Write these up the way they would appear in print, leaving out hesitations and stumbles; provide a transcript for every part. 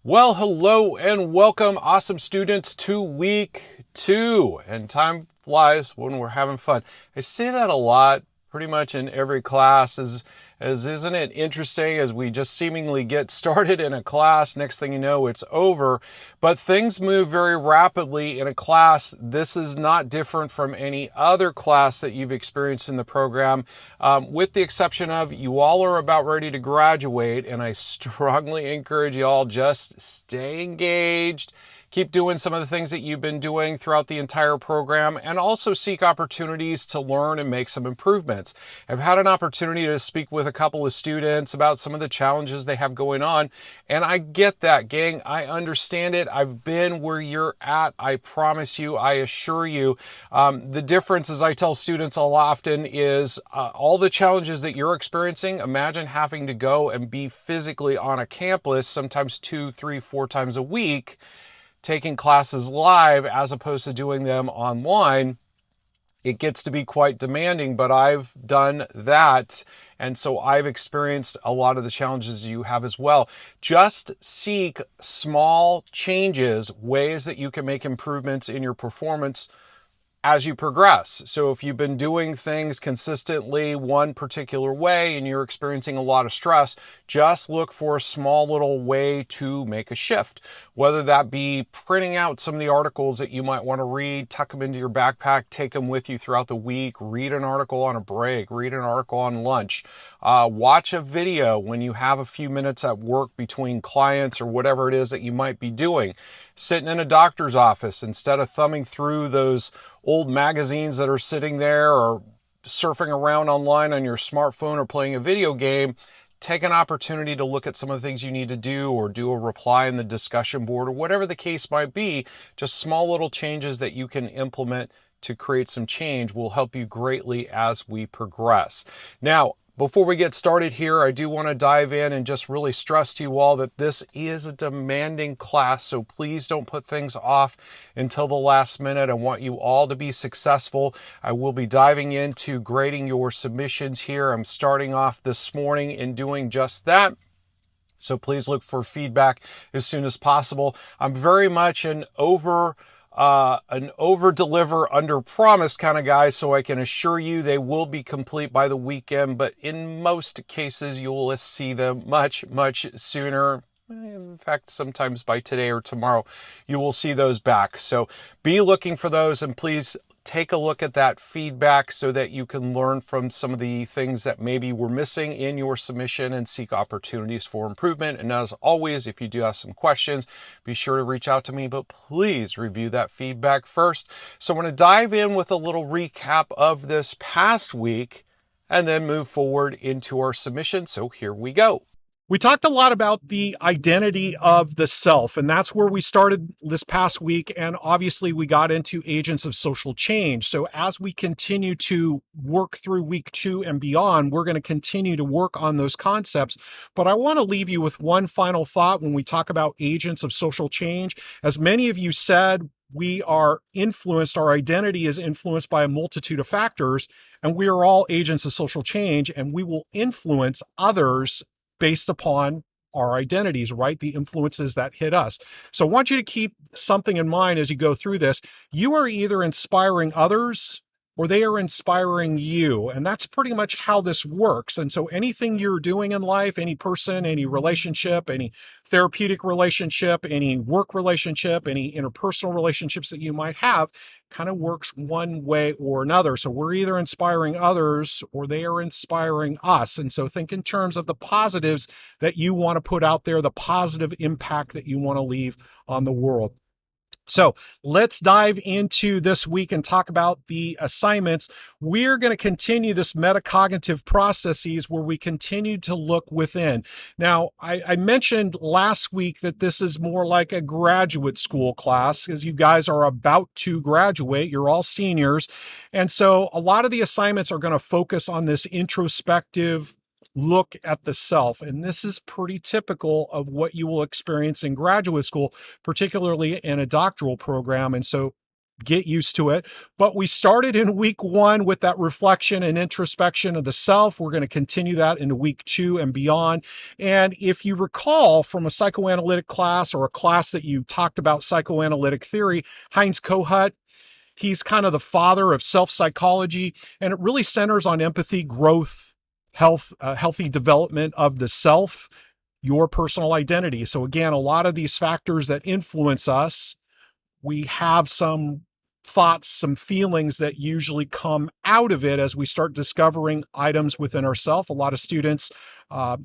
Well, hello and welcome, awesome students, to week 2. And time flies when we're having fun. I say that a lot, pretty much in every class, as isn't it interesting as we just seemingly get started in a class, next thing you know, it's over. But things move very rapidly in a class. This is not different from any other class that you've experienced in the program, with the exception of you all are about ready to graduate, and I strongly encourage you all just stay engaged. Keep doing some of the things that you've been doing throughout the entire program, and also seek opportunities to learn and make some improvements. I've had an opportunity to speak with a couple of students about some of the challenges they have going on, and I get that, gang. I understand it. I've been where you're at. I promise you, I assure you. The difference, as I tell students all often, is all the challenges that you're experiencing. Imagine having to go and be physically on a campus, sometimes 2, 3, 4 times a week, taking classes live as opposed to doing them online. It gets to be quite demanding, but I've done that. And so I've experienced a lot of the challenges you have as well. Just seek small changes, ways that you can make improvements in your performance as you progress. So if you've been doing things consistently one particular way and you're experiencing a lot of stress, just look for a small little way to make a shift. Whether that be printing out some of the articles that you might want to read, tuck them into your backpack, take them with you throughout the week, read an article on a break, read an article on lunch, watch a video when you have a few minutes at work between clients or whatever it is that you might be doing. Sitting in a doctor's office, instead of thumbing through those old magazines that are sitting there or surfing around online on your smartphone or playing a video game, take an opportunity to look at some of the things you need to do or do a reply in the discussion board or whatever the case might be. Just small little changes that you can implement to create some change will help you greatly as we progress. Now, before we get started here, I do want to dive in and just really stress to you all that this is a demanding class, so please don't put things off until the last minute. I want you all to be successful. I will be diving into grading your submissions here. I'm starting off this morning in doing just that. So please look for feedback as soon as possible. I'm very much an over-deliver, under-promise kind of guy, so I can assure you they will be complete by the weekend, but in most cases, you will see them much, much sooner. In fact, sometimes by today or tomorrow, you will see those back. So be looking for those, and please take a look at that feedback so that you can learn from some of the things that maybe were missing in your submission and seek opportunities for improvement. And as always, if you do have some questions, be sure to reach out to me, but please review that feedback first. So I want to dive in with a little recap of this past week and then move forward into our submission. So here we go. We talked a lot about the identity of the self, and that's where we started this past week. And obviously we got into agents of social change. So as we continue to work through week 2 and beyond, we're going to continue to work on those concepts. But I want to leave you with one final thought when we talk about agents of social change. As many of you said, we are influenced, our identity is influenced by a multitude of factors, and we are all agents of social change, and we will influence others based upon our identities, right? The influences that hit us. So I want you to keep something in mind as you go through this. You are either inspiring others or they are inspiring you. And that's pretty much how this works. And so anything you're doing in life, any person, any relationship, any therapeutic relationship, any work relationship, any interpersonal relationships that you might have, kind of works one way or another. So we're either inspiring others or they are inspiring us. And so think in terms of the positives that you want to put out there, the positive impact that you want to leave on the world. So let's dive into this week and talk about the assignments. We're going to continue this metacognitive processes where we continue to look within. Now, I mentioned last week that this is more like a graduate school class, because you guys are about to graduate. You're all seniors. And so a lot of the assignments are going to focus on this introspective look at the self. And this is pretty typical of what you will experience in graduate school, particularly in a doctoral program. And so get used to it. But we started in week 1 with that reflection and introspection of the self. We're going to continue that into week 2 and beyond. And if you recall from a psychoanalytic class or a class that you talked about psychoanalytic theory, Heinz Kohut, he's kind of the father of self-psychology, and it really centers on empathy, growth, health, healthy development of the self, your personal identity. So again, a lot of these factors that influence us, we have some thoughts, some feelings that usually come out of it as we start discovering items within ourselves. A lot of students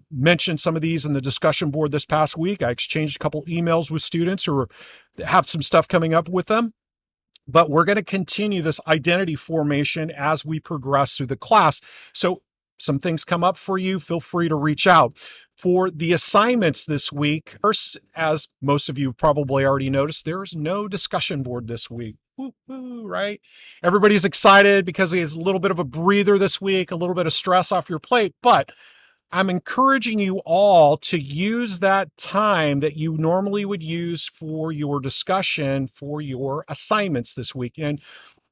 mentioned some of these in the discussion board this past week. I exchanged a couple emails with students who have some stuff coming up with them. But we're going to continue this identity formation as we progress through the class. So some things come up for you, feel free to reach out. For the assignments this week, first, as most of you probably already noticed, there's no discussion board this week. Woo-hoo, right? Everybody's excited because it's a little bit of a breather this week, a little bit of stress off your plate, but I'm encouraging you all to use that time that you normally would use for your discussion for your assignments this week. And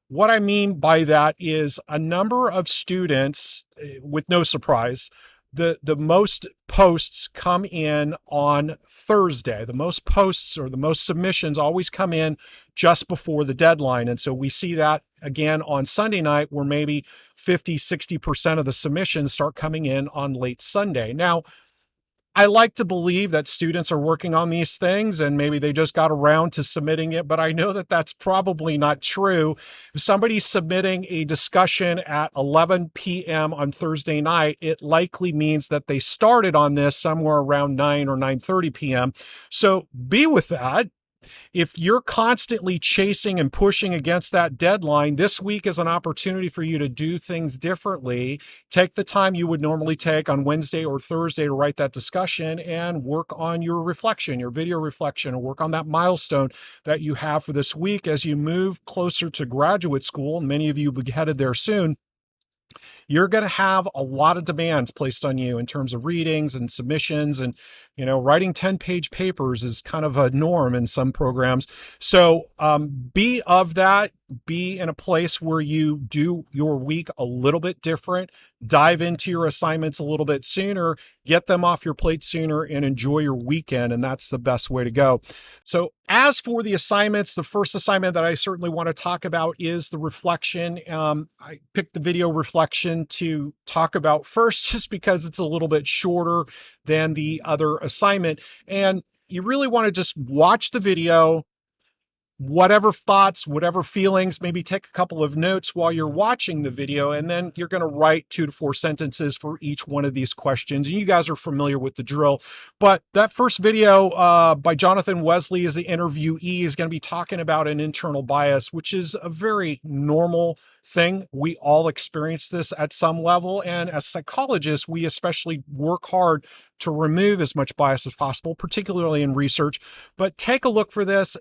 what I mean by that is a number of students, with no surprise, the most posts come in on Thursday. The most posts or the most submissions always come in just before the deadline. And so we see that again on Sunday night, where maybe 50, 60% of the submissions start coming in on late Sunday. Now, I like to believe that students are working on these things and maybe they just got around to submitting it, but I know that that's probably not true. If somebody's submitting a discussion at 11 p.m. on Thursday night, it likely means that they started on this somewhere around 9 or 9:30 p.m. So be with that. If you're constantly chasing and pushing against that deadline, this week is an opportunity for you to do things differently. Take the time you would normally take on Wednesday or Thursday to write that discussion and work on your reflection, your video reflection, and work on that milestone that you have for this week as you move closer to graduate school. And many of you will be headed there soon. You're going to have a lot of demands placed on you in terms of readings and submissions, and writing 10-page papers is kind of a norm in some programs. So be of that. Be in a place where you do your week a little bit different, dive into your assignments a little bit sooner, get them off your plate sooner, and enjoy your weekend. And that's the best way to go. So as for the assignments, the first assignment that I certainly want to talk about is the reflection. I picked the video reflection to talk about first, just because it's a little bit shorter than the other assignment. And you really want to just watch the video, whatever thoughts, whatever feelings, maybe take a couple of notes while you're watching the video, and then you're going to write 2 to 4 sentences for each one of these questions. And you guys are familiar with the drill. But that first video by Jonathan Wesley as the interviewee is going to be talking about an internal bias, which is a very normal thing. We all experience this at some level. And as psychologists, we especially work hard to remove as much bias as possible, particularly in research. But take a look for this.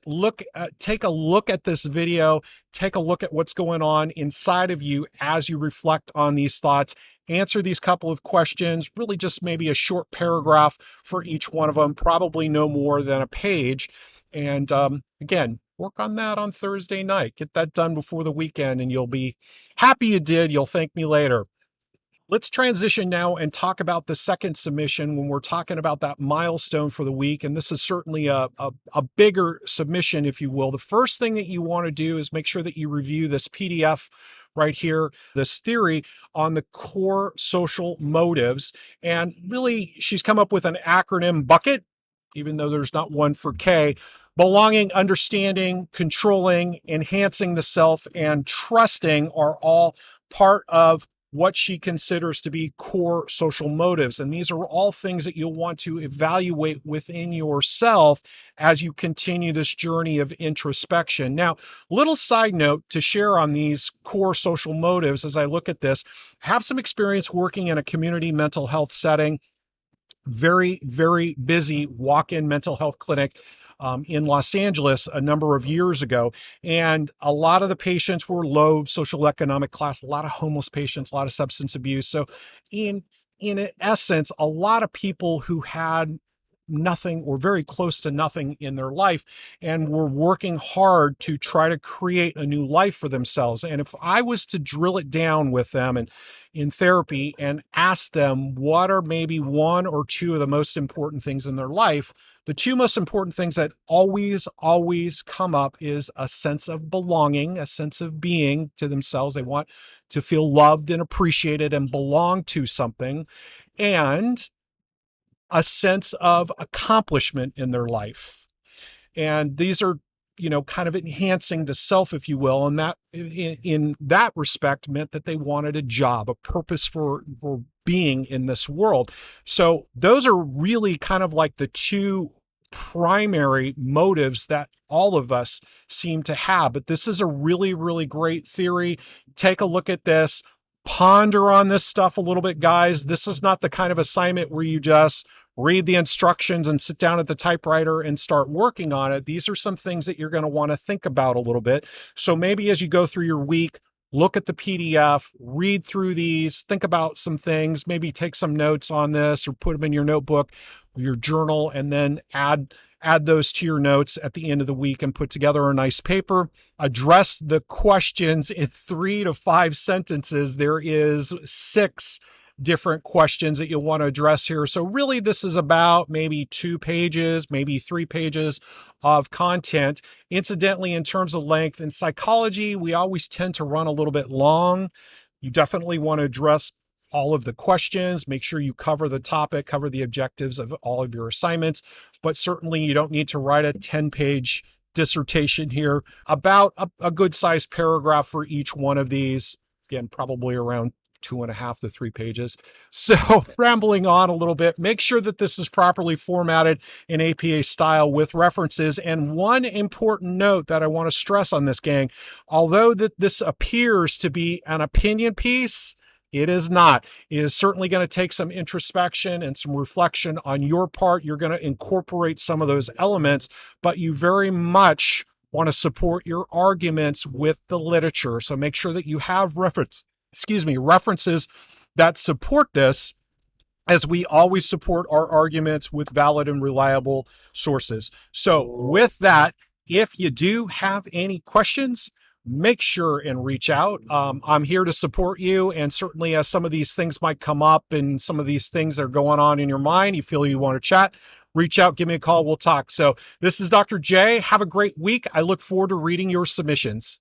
Take a look at this video. Take a look at what's going on inside of you as you reflect on these thoughts. Answer these couple of questions, really just maybe a short paragraph for each one of them, probably no more than a page. And again, work on that on Thursday night. Get that done before the weekend, and you'll be happy you did. You'll thank me later. Let's transition now and talk about the second submission when we're talking about that milestone for the week. And this is certainly a bigger submission, if you will. The first thing that you want to do is make sure that you review this PDF right here, this theory on the core social motives. And really, she's come up with an acronym bucket, even though there's not one for K. Belonging, understanding, controlling, enhancing the self, and trusting are all part of what she considers to be core social motives. And these are all things that you'll want to evaluate within yourself as you continue this journey of introspection. Now, little side note to share on these core social motives as I look at this. I have some experience working in a community mental health setting, very, very busy walk-in mental health clinic in Los Angeles a number of years ago. And a lot of the patients were low social economic class, a lot of homeless patients, a lot of substance abuse. So in essence, a lot of people who had nothing or very close to nothing in their life and were working hard to try to create a new life for themselves. And if I was to drill it down with them and in therapy and ask them what are maybe one or two of the most important things in their life, the two most important things that always come up is a sense of belonging, a sense of being to themselves. They want to feel loved and appreciated and belong to something, and a sense of accomplishment in their life. And these are, kind of enhancing the self, if you will. And that in that respect meant that they wanted a job, a purpose for being in this world. So those are really kind of like the two primary motives that all of us seem to have. But this is a really, really great theory. Take a look at this. Ponder on this stuff a little bit, guys. This is not the kind of assignment where you just read the instructions and sit down at the typewriter and start working on it. These are some things that you're going to want to think about a little bit. So maybe as you go through your week, look at the PDF, read through these, think about some things, maybe take some notes on this or put them in your notebook or your journal, and then add those to your notes at the end of the week and put together a nice paper. Address the questions in 3 to 5 sentences. There is 6 different questions that you'll want to address here. So really this is about maybe 2 pages, maybe 3 pages of content. Incidentally, in terms of length, in psychology, we always tend to run a little bit long. You definitely want to address all of the questions, make sure you cover the topic, cover the objectives of all of your assignments, but certainly you don't need to write a 10-page dissertation here. About a good sized paragraph for each one of these. Again, probably around 2.5 to 3 pages. So rambling on a little bit, make sure that this is properly formatted in APA style with references. And one important note that I want to stress on this, gang, although that this appears to be an opinion piece, it is not. It is certainly going to take some introspection and some reflection on your part. You're going to incorporate some of those elements, but you very much want to support your arguments with the literature. So make sure that you have references that support this, as we always support our arguments with valid and reliable sources. So with that, if you do have any questions, make sure and reach out. I'm here to support you. And certainly as some of these things might come up and some of these things that are going on in your mind, you feel you want to chat, reach out, give me a call, we'll talk. So this is Dr. J. Have a great week. I look forward to reading your submissions.